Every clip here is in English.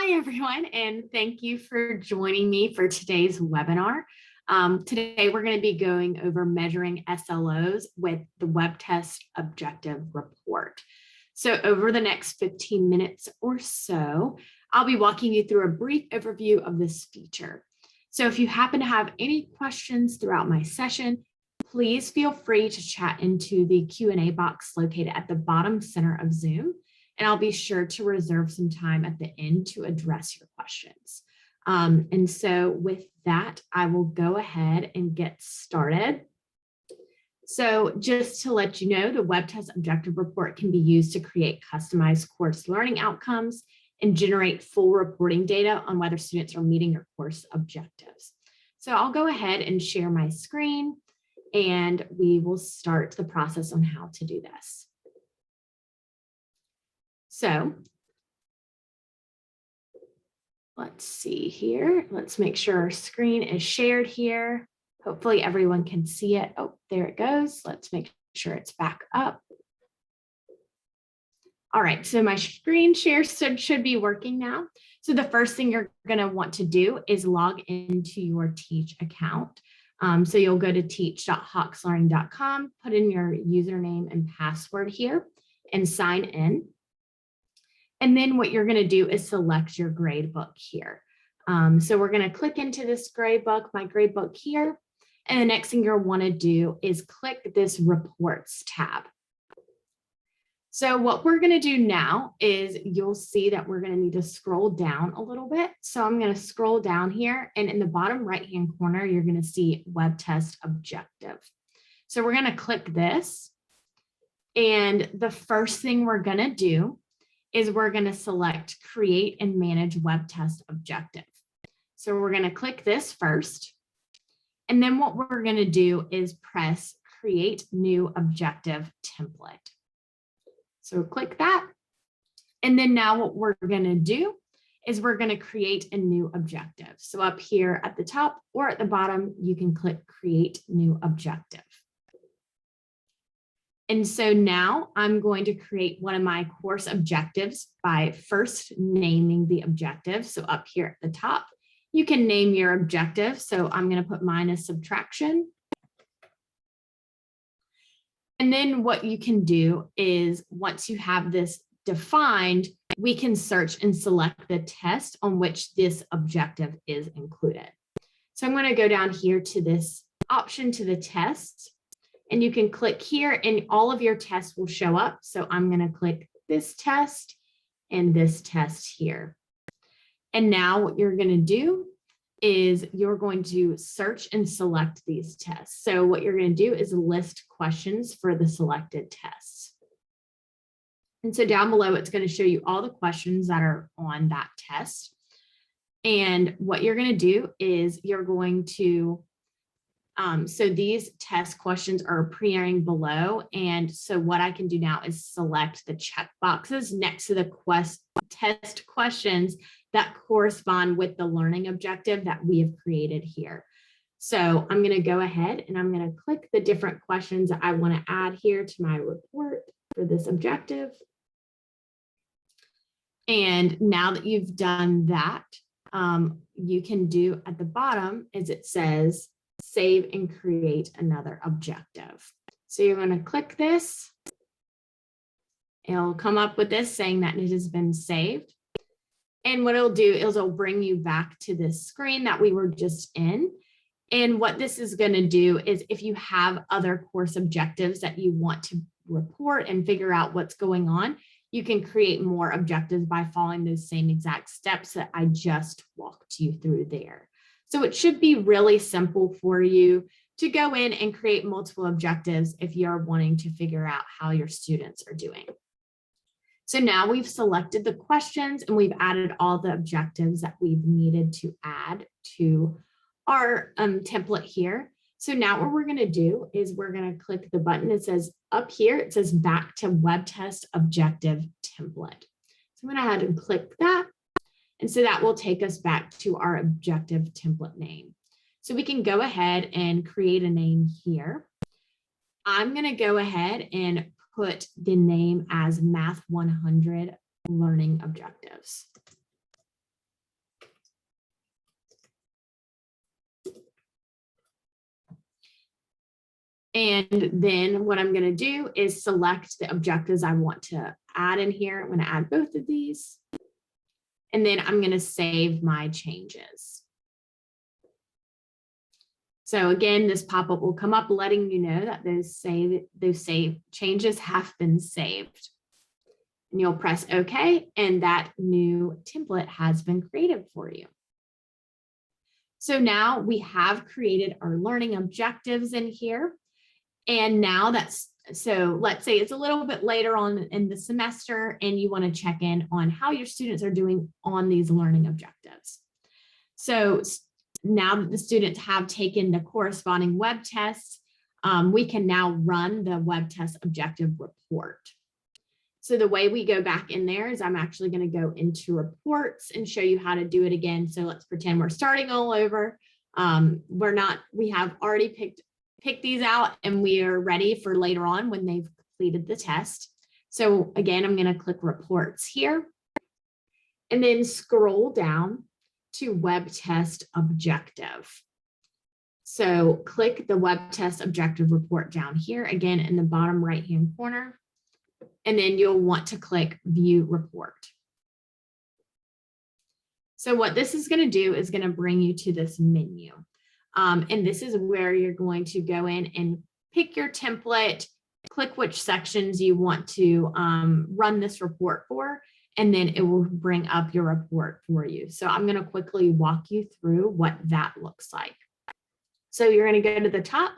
Hi, everyone, and thank you for joining me for today's webinar. Today, we're going to be going over measuring SLOs with the Web Test Objective Report. So over the next 15 minutes or so, I'll be walking you through a brief overview of this feature. So if you happen to have any questions throughout my session, please feel free to chat into the Q&A box located at the bottom center of Zoom. And I'll be sure to reserve some time at the end to address your questions. And so with that, I will go ahead and get started. So just to let you know, the Web Test Objective Report can be used to create customized course learning outcomes and generate full reporting data on whether students are meeting their course objectives. So I'll go ahead and share my screen and we will start the process on how to do this. So let's see here. Let's make sure our screen is shared here. Hopefully everyone can see it. Oh, there it goes. Let's make sure it's back up. All right, so my screen share should be working now. So the first thing you're going to want to do is log into your Teach account. So you'll go to teach.hawkslearning.com, put in your username and password here and sign in. And then what you're going to do is select your gradebook here. So we're going to click into this gradebook, my gradebook here. And the next thing you'll want to do is click this reports tab. So what we're going to do now is you'll see that we're going to need to scroll down a little bit. So I'm going to scroll down here and in the bottom right-hand corner, you're going to see Web Test Objective. So we're going to click this. And the first thing we're going to do is we're going to select Create and Manage Web Test Objective. So we're going to click this first. And then what we're going to do is press Create New Objective Template. So click that. And then now what we're going to do is we're going to create a new objective. So up here at the top or at the bottom, you can click Create New Objective. And so now I'm going to create one of my course objectives by first naming the objective. So up here at the top, you can name your objective. So I'm going to put mine as subtraction. And then what you can do is once you have this defined, we can search and select the test on which this objective is included. So I'm going to go down here to this option to the test. And you can click here and all of your tests will show up. So I'm going to click this test and this test here. And now what you're going to do is you're going to search and select these tests. So what you're going to do is list questions for the selected tests. And so down below, it's going to show you all the questions that are on that test. And what you're going to do is you're going to so these test questions are appearing below. And so what I can do now is select the check boxes next to the test questions that correspond with the learning objective that we have created here. So I'm going to go ahead and I'm going to click the different questions that I want to add here to my report for this objective. And now that you've done that, you can do at the bottom as it says, save and create another objective. So you're going to click this. It'll come up with this saying that it has been saved. And what it'll do is it'll bring you back to this screen that we were just in. And what this is going to do is if you have other course objectives that you want to report and figure out what's going on, you can create more objectives by following those same exact steps that I just walked you through there. So it should be really simple for you to go in and create multiple objectives if you're wanting to figure out how your students are doing. So now we've selected the questions and we've added all the objectives that we've needed to add to our template here. So now what we're going to do is we're going to click the button. It says up here, it says back to Web Test Objective Template. So I'm going to go ahead and click that. And so that will take us back to our objective template name. So we can go ahead and create a name here. I'm going to go ahead and put the name as Math 100 Learning Objectives. And then what I'm going to do is select the objectives I want to add in here. I'm going to add both of these. And then I'm going to save my changes. So again, this pop-up will come up letting you know that those save changes have been saved. And you'll press OK, and that new template has been created for you. So now we have created our learning objectives in here. And now so let's say it's a little bit later on in the semester and you want to check in on how your students are doing on these learning objectives. So now that the students have taken the corresponding web tests, we can now run the web test objective report. So the way we go back in there is I'm actually going to go into reports and show you how to do it again. So let's pretend we're starting all over. We have already picked these out and we are ready for later on when they've completed the test. So again, I'm going to click reports here and then scroll down to web test objective. So click the web test objective report down here again in the bottom right hand corner. And then you'll want to click view report. So what this is going to do is going to bring you to this menu. And this is where you're going to go in and pick your template, click which sections you want to run this report for, and then it will bring up your report for you. So I'm going to quickly walk you through what that looks like. So you're going to go to the top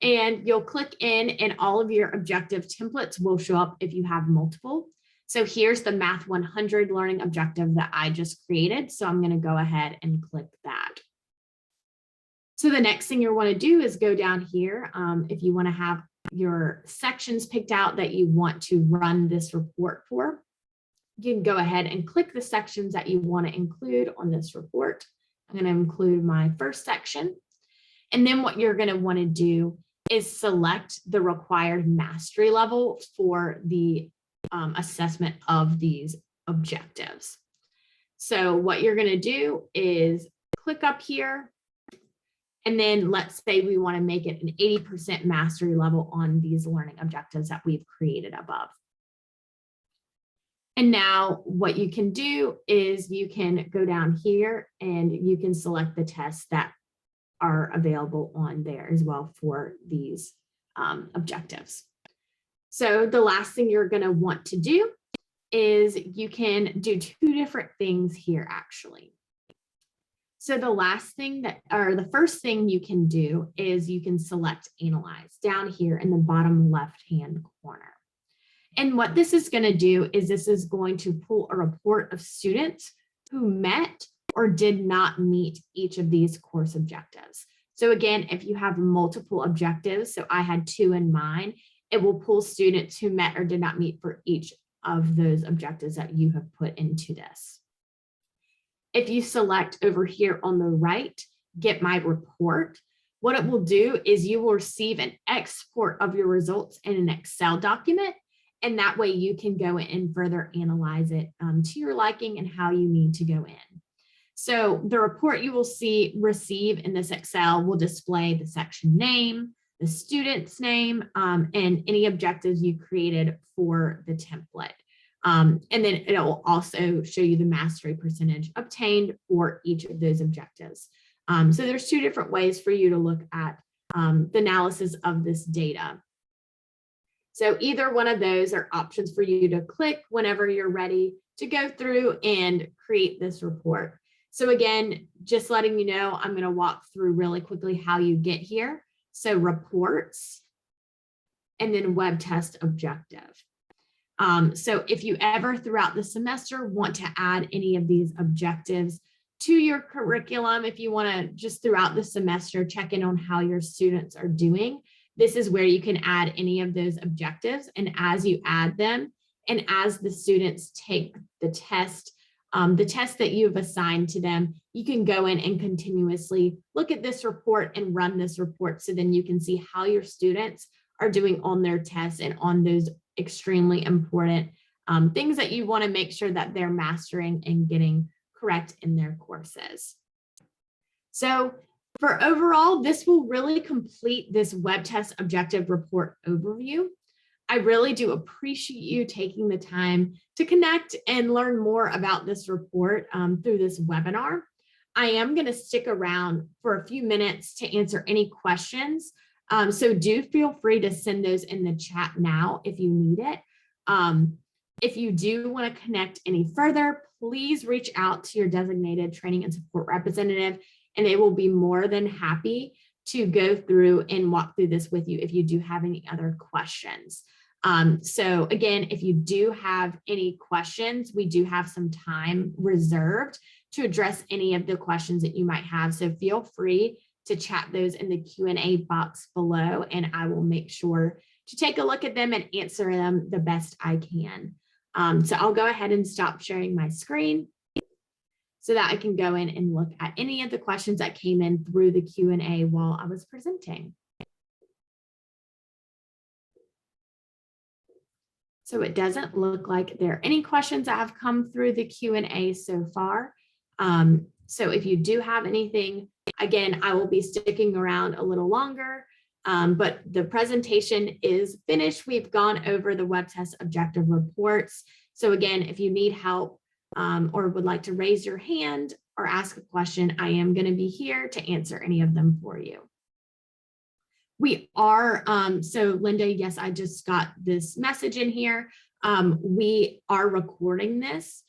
and you'll click in and all of your objective templates will show up if you have multiple. So here's the Math 100 learning objective that I just created. So I'm going to go ahead and click that. So the next thing you want to do is go down here. If you want to have your sections picked out that you want to run this report for, you can go ahead and click the sections that you want to include on this report. I'm going to include my first section. And then what you're going to want to do is select the required mastery level for the assessment of these objectives. So what you're going to do is click up here. And then let's say we want to make it an 80% mastery level on these learning objectives that we've created above. And now what you can do is you can go down here and you can select the tests that are available on there as well for these objectives. So the last thing you're going to want to do is you can do two different things here actually. So the first thing you can do is you can select analyze down here in the bottom left hand corner. And what this is going to do is this is going to pull a report of students who met or did not meet each of these course objectives. So again, if you have multiple objectives, so I had 2 in mine, it will pull students who met or did not meet for each of those objectives that you have put into this. If you select over here on the right, get my report, what it will do is you will receive an export of your results in an Excel document. And that way you can go in and further analyze it to your liking and how you need to go in. So the report you will receive in this Excel will display the section name, the student's name, and any objectives you created for the template. And then it will also show you the mastery percentage obtained for each of those objectives. So there's 2 different ways for you to look at the analysis of this data. So either one of those are options for you to click whenever you're ready to go through and create this report. So again, just letting you know, I'm going to walk through really quickly how you get here. So reports and then web test objective. So if you ever throughout the semester want to add any of these objectives to your curriculum, if you want to just throughout the semester check in on how your students are doing, this is where you can add any of those objectives. And as you add them, and as the students take the test that you've assigned to them, you can go in and continuously look at this report and run this report. So then you can see how your students are doing on their tests and on those extremely important things that you want to make sure that they're mastering and getting correct in their courses. So For overall, this will really complete this web test objective report overview. I really do appreciate you taking the time to connect and learn more about this report through this webinar. I am going to stick around for a few minutes to answer any questions. So do feel free to send those in the chat now if you need it. If you do want to connect any further, please reach out to your designated training and support representative, and they will be more than happy to go through and walk through this with you if you do have any other questions. So again, if you do have any questions, we do have some time reserved to address any of the questions that you might have. So feel free to chat those in the Q&A box below, and I will make sure to take a look at them and answer them the best I can. So I'll go ahead and stop sharing my screen so that I can go in and look at any of the questions that came in through the Q&A while I was presenting. So it doesn't look like there are any questions that have come through the Q&A so far. So if you do have anything, again, I will be sticking around a little longer, but the presentation is finished. We've gone over the web test objective reports. So again, if you need help or would like to raise your hand or ask a question, I am going to be here to answer any of them for you. We are, so Linda, yes, I just got this message in here. We are recording this.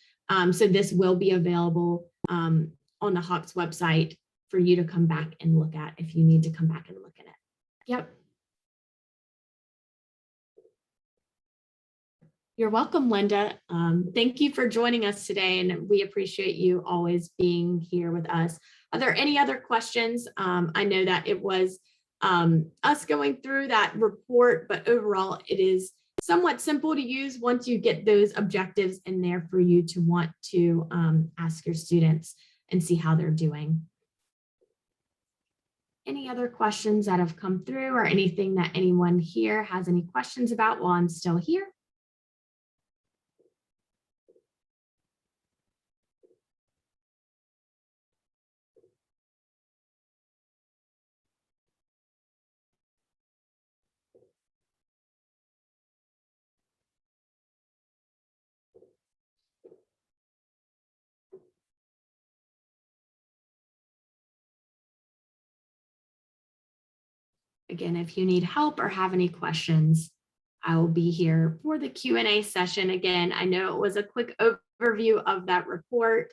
So this will be available on the Hawks website for you to come back and look at if you need to come back and look at it. Yep. You're welcome, Linda. Thank you for joining us today, and we appreciate you always being here with us. Are there any other questions? I know that it was us going through that report, but overall it is somewhat simple to use once you get those objectives in there for you to want to ask your students and see how they're doing. Any other questions that have come through or anything that anyone here has any questions about while I'm still here? Again, if you need help or have any questions, I will be here for the Q&A session. Again, I know it was a quick overview of that report,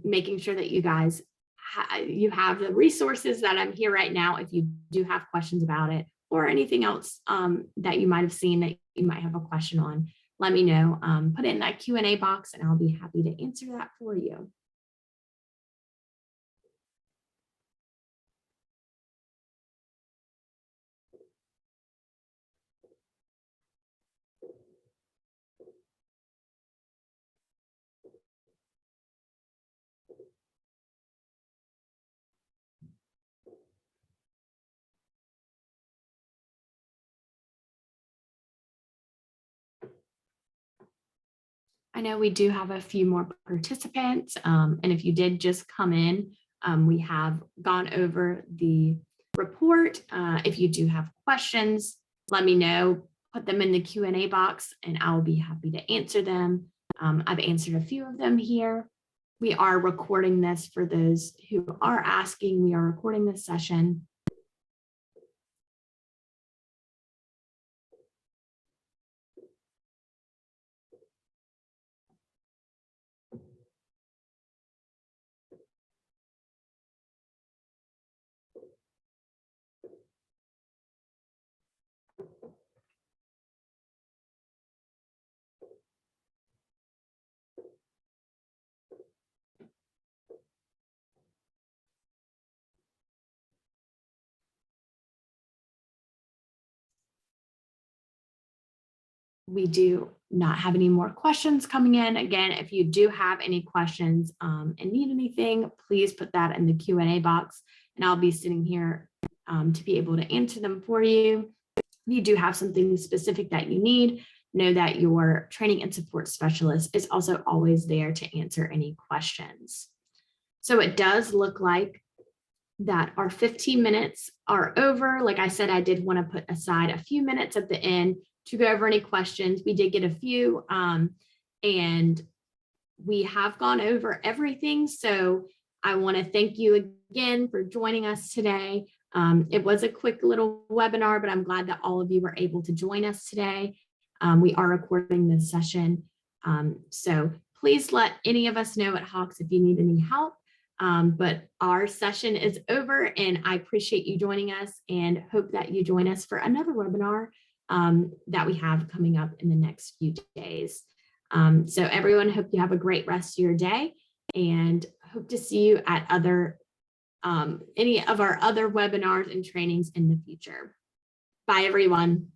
making sure that you guys you have the resources that I'm here right now. If you do have questions about it or anything else that you might have seen that you might have a question on, let me know. Put it in that Q&A box and I'll be happy to answer that for you. I know we do have a few more participants, and if you did just come in, we have gone over the report. If you do have questions, let me know, put them in the Q&A box and I'll be happy to answer them. I've answered a few of them here. We are recording this for those who are asking. We are recording this session. We do not have any more questions coming in. Again, if you do have any questions and need anything, please put that in the Q&A box and I'll be sitting here to be able to answer them for you. If you do have something specific that you need, know that your training and support specialist is also always there to answer any questions. So it does look like that our 15 minutes are over. Like I said, I did want to put aside a few minutes at the end to go over any questions. We did get a few, and we have gone over everything. So I want to thank you again for joining us today. It was a quick little webinar, but I'm glad that all of you were able to join us today. We are recording this session. So please let any of us know at Hawks if you need any help. But our session is over, and I appreciate you joining us and hope that you join us for another webinar that we have coming up in the next few days. So everyone, hope you have a great rest of your day, and hope to see you at any of our other webinars and trainings in the future. Bye, everyone.